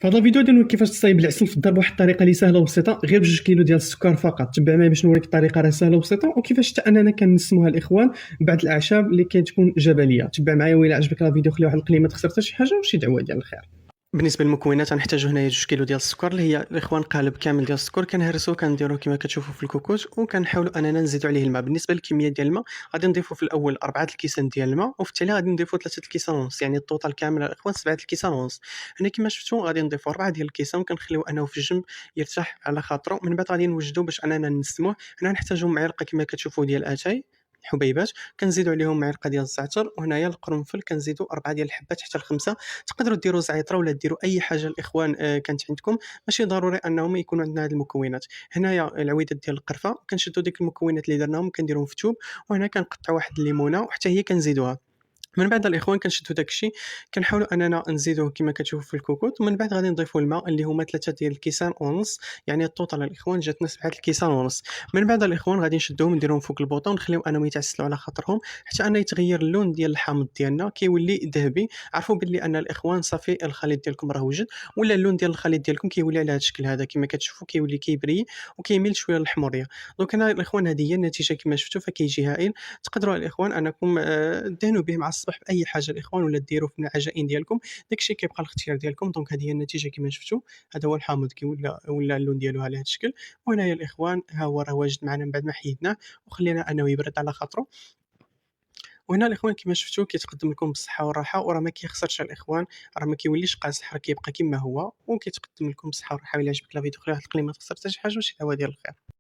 في هذا الفيديو غادي نوريك كيفاش تصايب العسل في الدار بواحد الطريقه اللي سهله وبسيطه، غير ب2 كيلو ديال السكر فقط. تبع معايا باش نوريك الطريقه راه سهله وبسيطه، وكيفاش حتى اننا كنسموها الاخوان بعض الاعشاب اللي كتكون جبليه. تبع معايا، وإلا عجبك الفيديو خلي واحد القليمه تخسر حتى شي حاجه وشي دعوه ديال الخير. بالنسبه للمكونات غنحتاجو هنايا 2 كيلو ديال السكر اللي هي الاخوان قالب كامل ديال السكر، كنهرسو كنديرو كما كتشوفوا في الكوكوت، وكنحاولوا اننا نزيدو عليه الماء. بالنسبه للكميه ديال الماء غادي نضيفو في الاول 4 الكيسان ديال الماء، وفي التالي غادي نضيفو 3 الكيسان ونص، يعني الطوطال كامل الاخوان 7 الكيسان ونص. هنا كما شفتوا غادي نضيفو 4 ديال الكيسان وكنخليوه انه في الجنب يرتاح على خاطرو. من بعد غادي نوجدو باش اننا نسموه. هنا نحتاجو معلقه كما كتشوفوا ديال اتاي حبيبات، كنزيدوا عليهم معلقه ديال الزعتر، وهنايا القرنفل كنزيدوا 4 ديال الحبات حتى ل5. تقدروا ديروا زعتره ولا ديروا اي حاجه الاخوان كانت عندكم، ماشي ضروري انهم يكونوا عندنا هذه المكونات. هنايا العويدات ديال القرفه، كنشدوا ديك المكونات اللي درناهم كنديروهم في توب، وهنا كنقطعوا واحد الليمونه وحتى هي كنزيدوها. من بعد الاخوان كنشدوا داك الشيء، كنحاولوا اننا نزيدوه كما كتشوفوا في الكوكوط. ومن بعد غادي نضيفوا الماء اللي هما 3 ديال الكيسان ونص، يعني الطوطال الاخوان جاتنا 7 الكيسان ونص. من بعد الاخوان غادي نشدوهم نديروهم فوق البوطه ونخليو انهم يتعسلوا على خاطرهم حتى ان يتغير اللون ديال الحامض ديالنا كيولي ذهبي. عرفوا باللي ان الاخوان صافي الخليط ديالكم راه وجد، ولا اللون ديال الخليط ديالكم كيولي على هذا الشكل هذا كما كتشوفوا، كيولي كيبري وكيميل شويه للحموريه. دونك هنا الاخوان هذه هي النتيجه كما شفتوا، فكيجي هائل. تقدروا الاخوان انكم دهنوا به مع الصباح باي حاجه الاخوان، ولا ديروا في العجائن ديالكم، داكشي كيبقى الاختيار ديالكم. دونك هذه هي النتيجه كما شفتوا، هذا هو الحامض ولا اللون ديالو على هذا الشكل. وهنايا الاخوان ها هو راه واجد معنا من بعد ما حيدناه وخلينا انه يبرد على خاطره. وهنا الاخوان كما شفتوا كيتقدم لكم بالصحه والراحه، وراه ما كيخسرش الاخوان، راه ما كيوليش قاصح، راه كيبقى كما هو وكيتقدم لكم بالصحه والراحه. الا عجبك الفيديو خلي واحد القليمه تخسر حتى شي حاجه وشي دعوه ديال الخير.